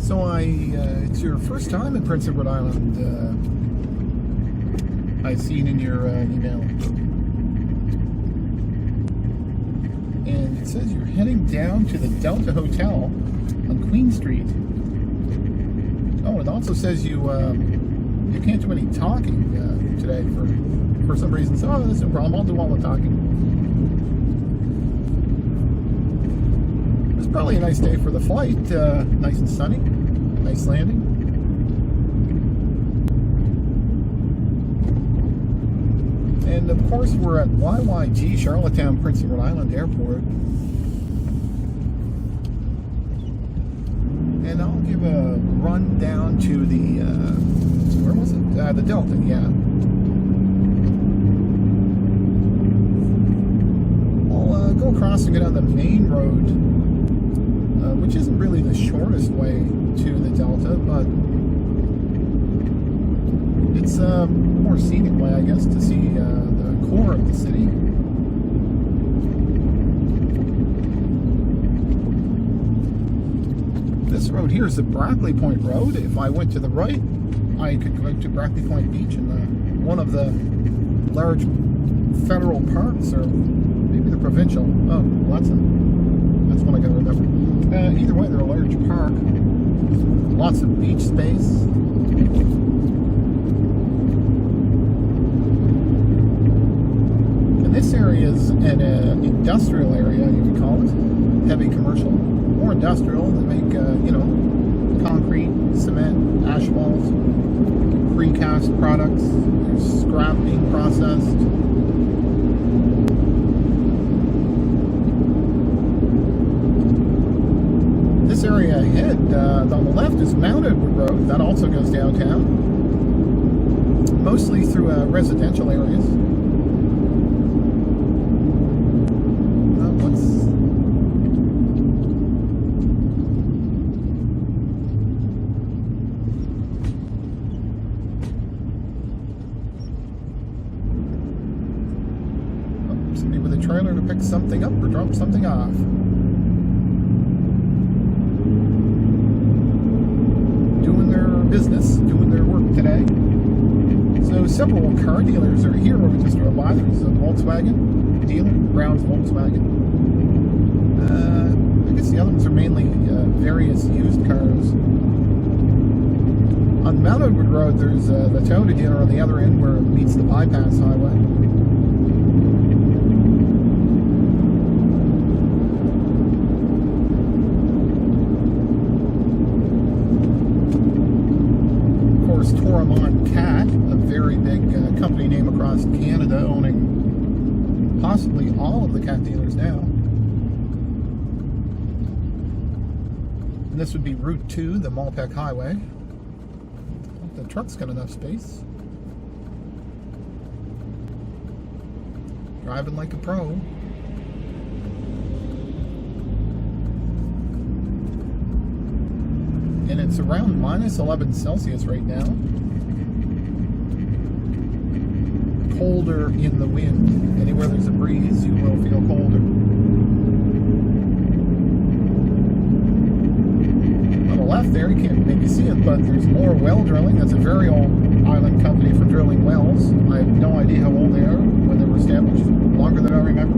So it's your first time in Prince Edward Island. I've seen in your email. And it says you're heading down to the Delta Hotel on Queen Street. Oh, it also says you can't do any talking today for some reason. So, that's no problem. I'll do all the talking. It's probably a nice day for the flight. Nice and sunny. Nice landing. And of course, we're at YYG, Charlottetown, Prince Edward Island Airport. And I'll give a run down to the, where was it? The Delta, yeah. I'll go across and get on the main road, which isn't really the shortest way to the Delta, but it's a more scenic way, I guess, to see the core of the city. This road here is the Brackley Point Road. If I went to the right, I could go to Brackley Point Beach, and one of the large federal parks, or maybe the provincial. Oh, well, that's one I gotta remember. Either way, they're a large park. Lots of beach space. And this area is an industrial area, you would call it. Heavy commercial. More industrial. They make, concrete, cement, asphalt, precast products. There's scrap being processed. This area ahead, on the left, is Mount Edward Road. That also goes downtown. Mostly through residential areas. Somebody with a trailer to pick something up or drop something off. Doing their business, doing their work today. So several car dealers are here where we just drove by. There's a Volkswagen dealer, Brown's Volkswagen. I guess the other ones are mainly various used cars. On Mount Edward Road, there's the Toyota dealer on the other end where it meets the bypass highway. Cat, a very big company name across Canada, owning possibly all of the cat dealers now. And this would be Route 2, the Malpeque Highway. The truck's got enough space. Driving like a pro. And it's around -11 Celsius right now. Colder in the wind. Anywhere there's a breeze, you will feel colder. On the left there, you can't maybe see it, but there's more well drilling. That's a very old island company for drilling wells. I have no idea how old they are, when they were established. Longer than I remember.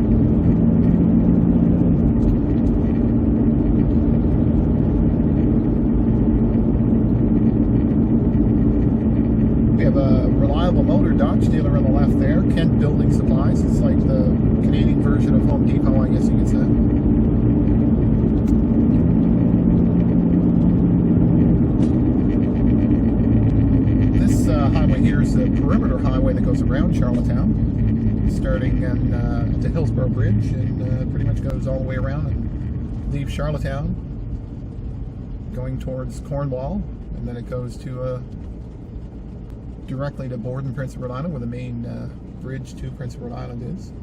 We have a Reliable Motor Dodge dealer on the left there. Kent Building Supplies. It's like the Canadian version of Home Depot, I guess you could say. This highway here is the perimeter highway that goes around Charlottetown, starting at the Hillsborough Bridge, and pretty much goes all the way around and leaves Charlottetown, going towards Cornwall, and then it goes to directly to Borden, Prince Edward Island, where the main bridge to Prince Edward Island is.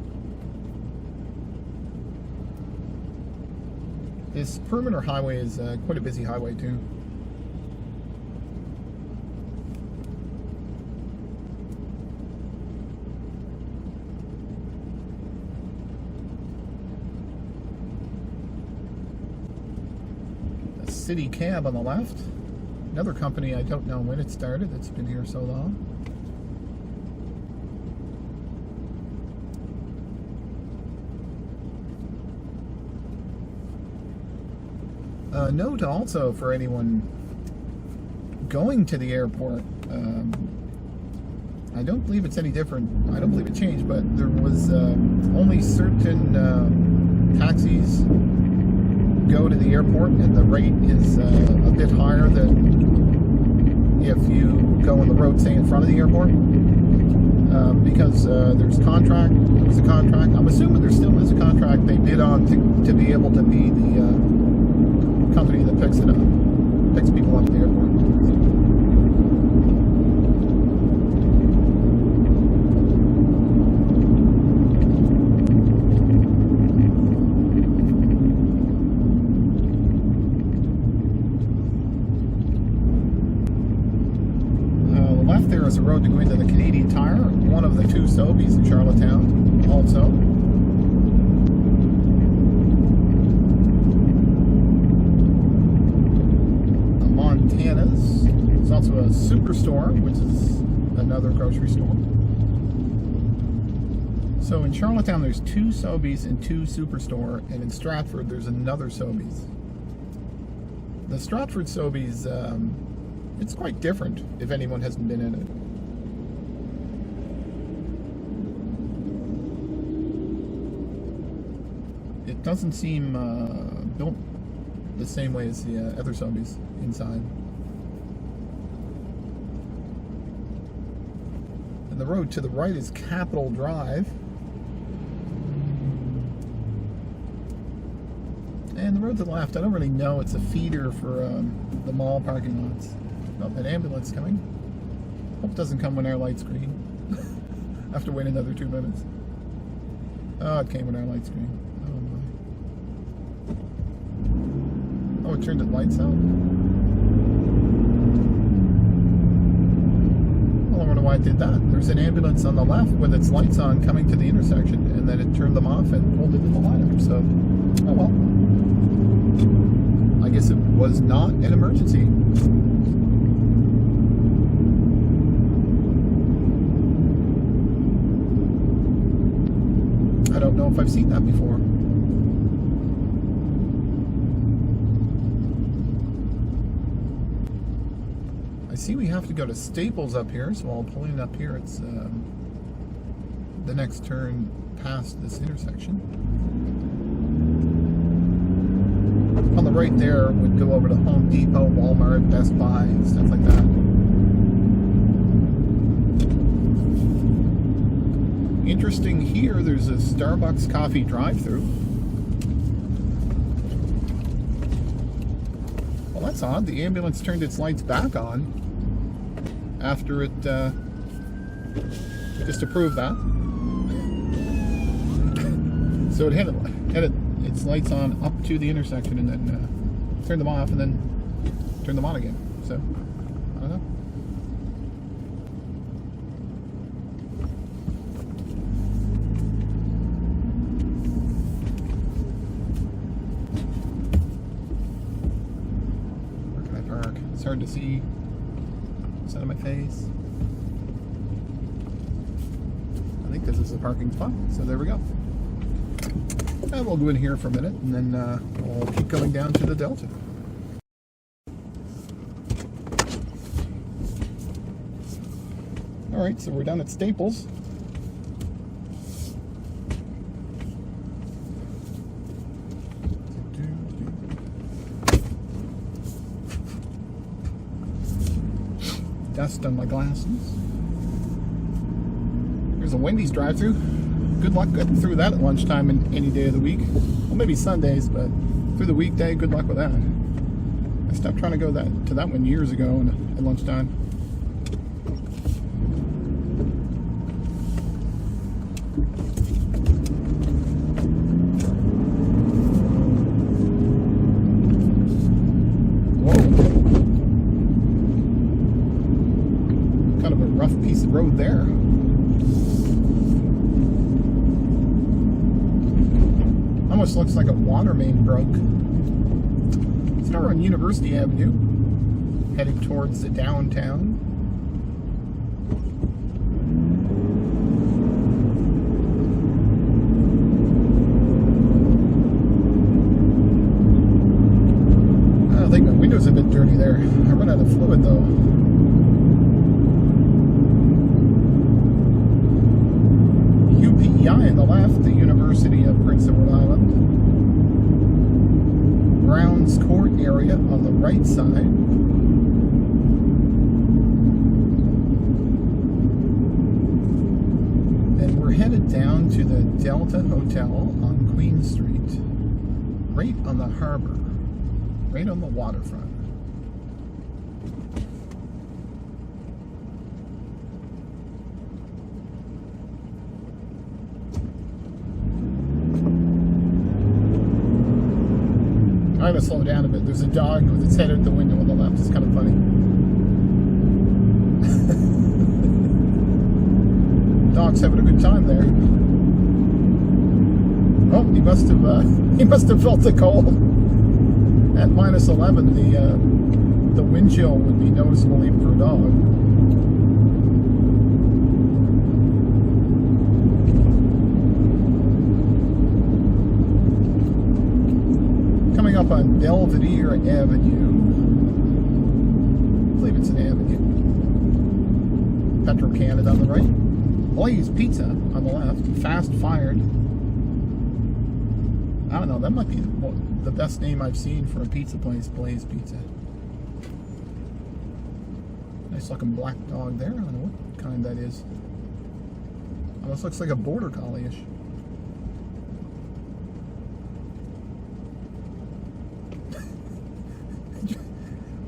This perimeter highway is quite a busy highway too. City Cab on the left. Another company I don't know when it started. It's been here so long. Note also for anyone going to the airport, I don't believe it's any different. I don't believe it changed, but there was only certain taxis go to the airport, and the rate is a bit higher than if you go on the road, say, in front of the airport. Because there's there was a contract. I'm assuming there still is a contract they bid on to be able to be the company that picks people up at the airport. The left there is a road to go into the Canadian Tire, one of the two Sobeys in Charlottetown also. Montana's. There's also a Superstore, which is another grocery store. So in Charlottetown there's two Sobeys and two Superstore, and in Stratford there's another Sobeys. The Stratford Sobeys, it's quite different if anyone hasn't been in it. It doesn't seem built the same way as the other Sobeys inside. And the road to the right is Capitol Drive. And the road to the left, I don't really know. It's a feeder for the mall parking lots. Oh, an ambulance coming. Hope it doesn't come when our light's green. I have to wait another 2 minutes. Oh, it came when our light's green. Oh, it turned its lights out? Well, I wonder why it did that. There's an ambulance on the left with its lights on coming to the intersection, and then it turned them off and pulled into the line. So, oh well. I guess it was not an emergency. I don't know if I've seen that before. I see we have to go to Staples up here, so while pulling up here, it's the next turn past this intersection. On the right there would go over to Home Depot, Walmart, Best Buy, and stuff like that. Interesting here, there's a Starbucks coffee drive-thru. Well, that's odd. The ambulance turned its lights back on after it, just to prove that. So it had its lights on up to the intersection and then turned them off and then turned them on again. So, I don't know. Where can I park? It's hard to see. Out of my face. I think this is a parking spot, so there we go. And we'll go in here for a minute, and then we'll keep going down to the Delta. Alright, so we're down at Staples. Dust on my glasses. There's a Wendy's drive-thru. Good luck getting through that at lunchtime and any day of the week. Well, maybe Sundays, but through the weekday, good luck with that. I stopped trying to go to that one years ago at lunchtime. Piece of road there. Almost looks like a water main broke. It's are on University Avenue, heading towards the downtown. I think my window's a bit dirty there. I run out of fluid though. UPEI on the left, the University of Prince Edward Island. Browns Court area on the right side. And we're headed down to the Delta Hotel on Queen Street, right on the harbor, right on the waterfront. I'm going to slow down a bit. There's a dog with its head out the window on the left. It's kind of funny. Dog's having a good time there. Oh, he must have felt the cold. At minus 11, the wind chill would be noticeable even for a dog. Coming up on Belvedere Avenue. I believe it's an avenue. Petro Canada on the right. Blaze Pizza on the left. Fast Fired. I don't know, that might be the best name I've seen for a pizza place, Blaze Pizza. Nice looking black dog there. I don't know what kind that is. Almost looks like a border collie-ish.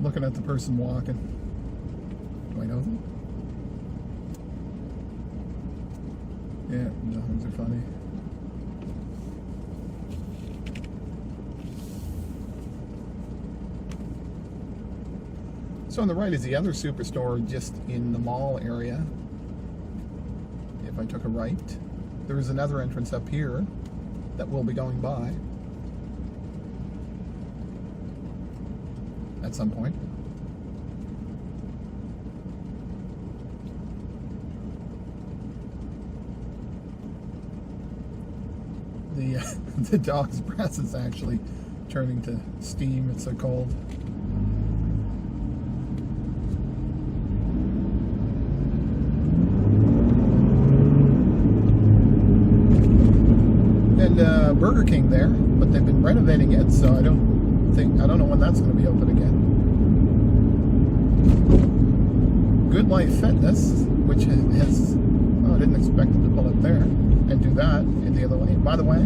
Looking at the person walking. Do I know them? Yeah, dogs are funny. So on the right is the other superstore just in the mall area. If I took a right, there is another entrance up here that we'll be going by at some point. The dog's breath is actually turning to steam. It's so cold. And Burger King there, but they've been renovating it, so I don't know when that's going to be open again. Good Life Fitness, which has oh, I didn't expect them to pull up there and do that in the other lane. By the way,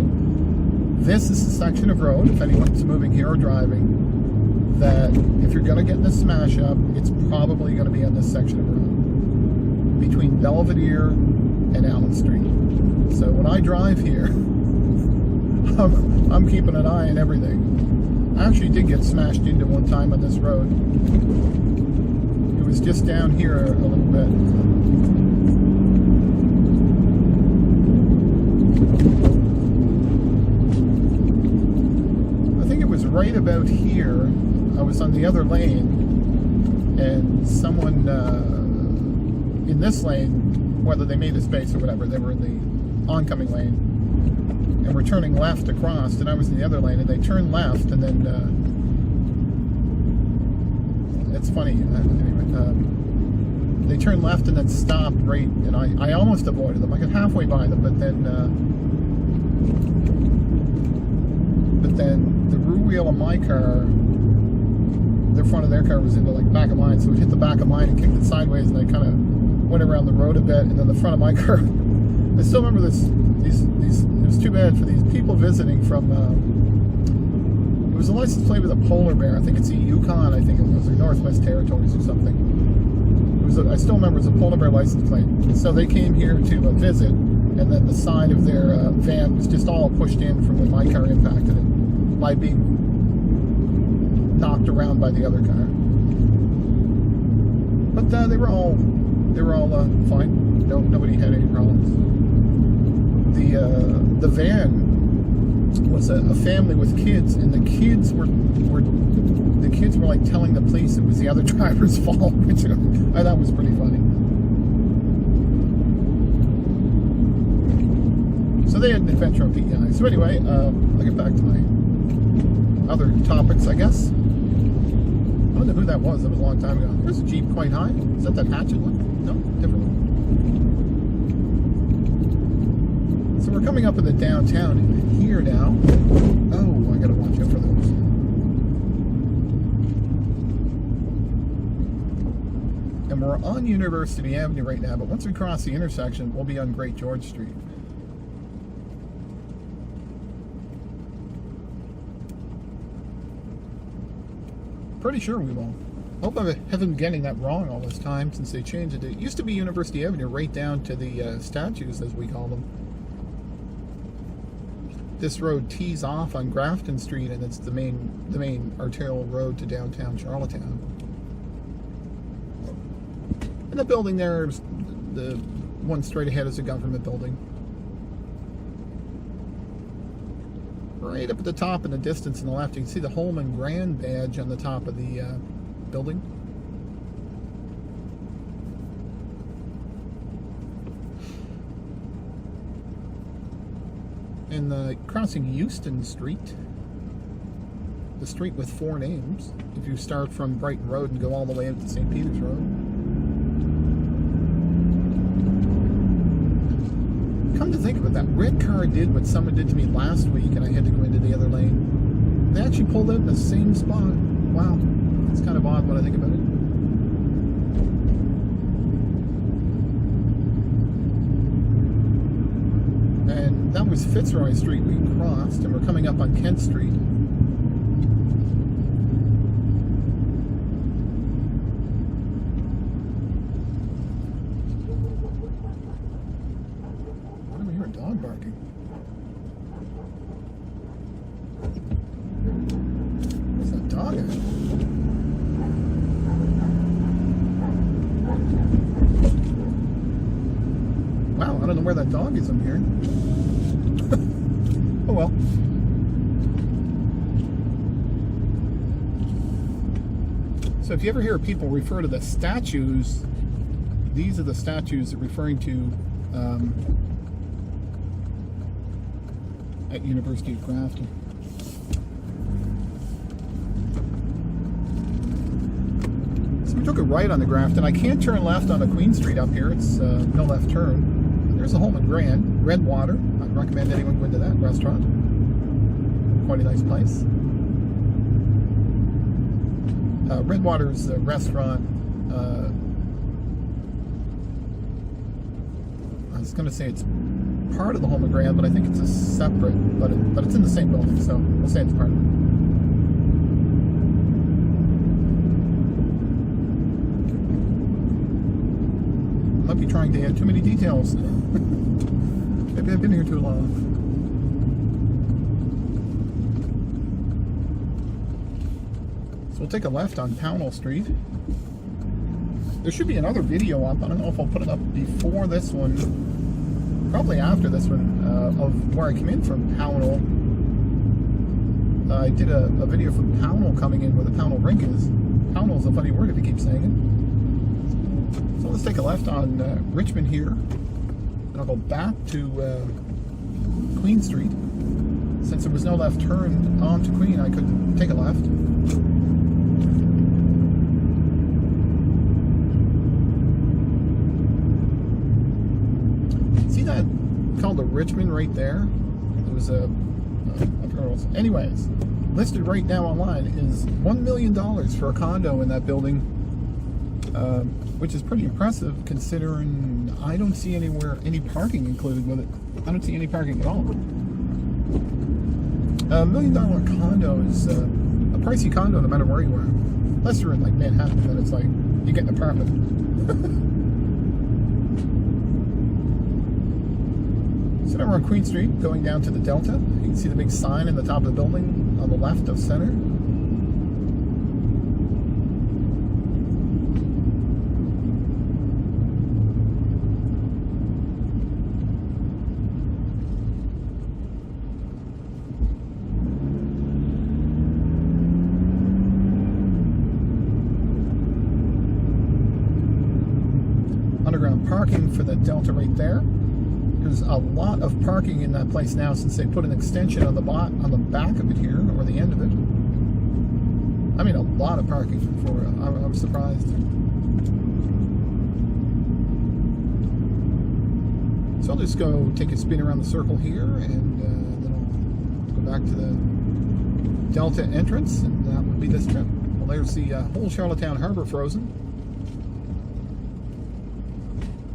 this is a section of road, if anyone's moving here or driving, that if you're going to get in a smash up, it's probably going to be on this section of road between Belvedere and Allen Street. So when I drive here, I'm keeping an eye on everything. I actually did get smashed into one time on this road. It was just down here a little bit. I think it was right about here. I was on the other lane, and someone in this lane, whether they made a space or whatever, they were in the oncoming lane, and we're turning left across, and I was in the other lane, and they turned left, and then it's funny, anyway, they turned left and then stopped right, and I almost avoided them. I got halfway by them, but then the rear wheel of my car, the front of their car was into like back of mine, so it hit the back of mine and kicked it sideways, and I kind of went around the road a bit, and then the front of my car, I still remember these, it was too bad for these people visiting from, it was a license plate with a polar bear. I think it's a Yukon, I think it was, or Northwest Territories or something. It was I still remember it was a polar bear license plate. So they came here to visit, and then the side of their van was just all pushed in from when my car impacted it, by being knocked around by the other car. But they were all fine. Nobody had any problems. The van was a family with kids, and the kids were the kids were like telling the police it was the other driver's fault, which I thought was pretty funny. So they had an adventure on PEI. So anyway, I'll get back to my other topics, I guess. I don't know who that was. That was a long time ago. There's a Jeep quite high. Is that Hatchet one? No, different one. So we're coming up in the downtown here now. Oh, I gotta watch out for those. And we're on University Avenue right now, but once we cross the intersection, we'll be on Great George Street. Pretty sure we will. Hope I haven't been getting that wrong all this time since they changed it. It used to be University Avenue right down to the statues, as we call them. This road tees off on Grafton Street, and it's the main arterial road to downtown Charlottetown. And the building there, the one straight ahead, is a government building. Right up at the top in the distance in the left, you can see the Holman Grand badge on the top of the building. And crossing Euston Street, the street with 4 names, if you start from Brighton Road and go all the way up to St. Peter's Road. Come to think of it, that red car did what someone did to me last week, and I had to go into the other lane. They actually pulled out in the same spot. Wow, it's kind of odd when I think about it. And that was Fitzroy Street we crossed, and we're coming up on Kent Street. Dog barking. What's that dog at? Wow, I don't know where that dog is I'm hearing. Oh well. So if you ever hear people refer to the statues, these are the statues they're referring to at University of Grafton. So we took a right on the Grafton. I can't turn left on the Queen Street up here. It's no left turn. There's the Holman Grand, Redwater. I'd recommend anyone go into that restaurant. Quite a nice place. Redwater's a restaurant. I was going to say it's part of the Holman Grand, but I think it's a separate, but it's in the same building, so we'll say it's part of it. Might be trying to add too many details. Maybe I've been here too long. So we'll take a left on Pownell Street. There should be another video up. I don't know if I'll put it up before this one. Probably after this one, of where I came in from Pownell. I did a video from Pownell coming in where the Pownell rink is. Pownell's a funny word if you keep saying it. So let's take a left on Richmond here. And I'll go back to Queen Street. Since there was no left turn onto Queen, I could take a left. See that called the Richmond right there? It was a anyways, listed right now online is $1 million for a condo in that building, which is pretty impressive considering I don't see anywhere any parking included with it. I don't see any parking at all. $1 million condo is a pricey condo no matter where you are. Unless you're in like Manhattan, then it's like you get an apartment. So now we're on Queen Street, going down to the Delta. You can see the big sign in the top of the building on the left of center. parking for the Delta right there. There's a lot of parking in that place now since they put an extension on the back of it here, or the end of it. I mean, a lot of parking for I'm surprised. So I'll just go take a spin around the circle here, and then I'll go back to the Delta entrance, and that would be this trip. Well, there's the whole Charlottetown Harbor frozen.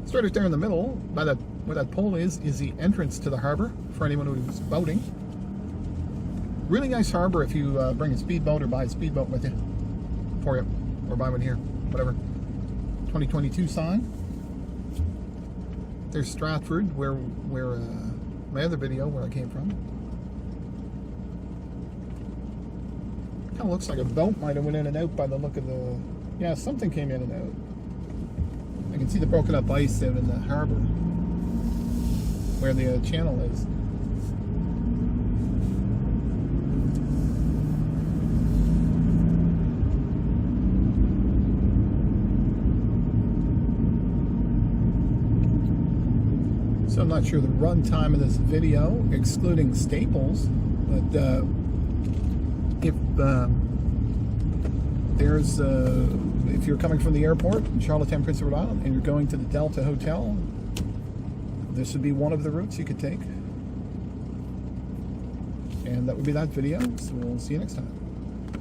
It's right there in the middle, by that where that pole is the entrance to the harbor for anyone who's boating. Really nice harbor if you bring a speedboat or buy a speedboat with you, for you, or buy one here, whatever. 2022 sign. There's Stratford, where my other video where I came from. Kind of looks like a boat might have went in and out by the look of the. Yeah, something came in and out. I can see the broken up ice out in the harbor, where the channel is. So I'm not sure the run time of this video, excluding Staples, but if you're coming from the airport in Charlottetown, Prince Edward Island, and you're going to the Delta Hotel, this would be one of the routes you could take. And that would be that video, so we'll see you next time.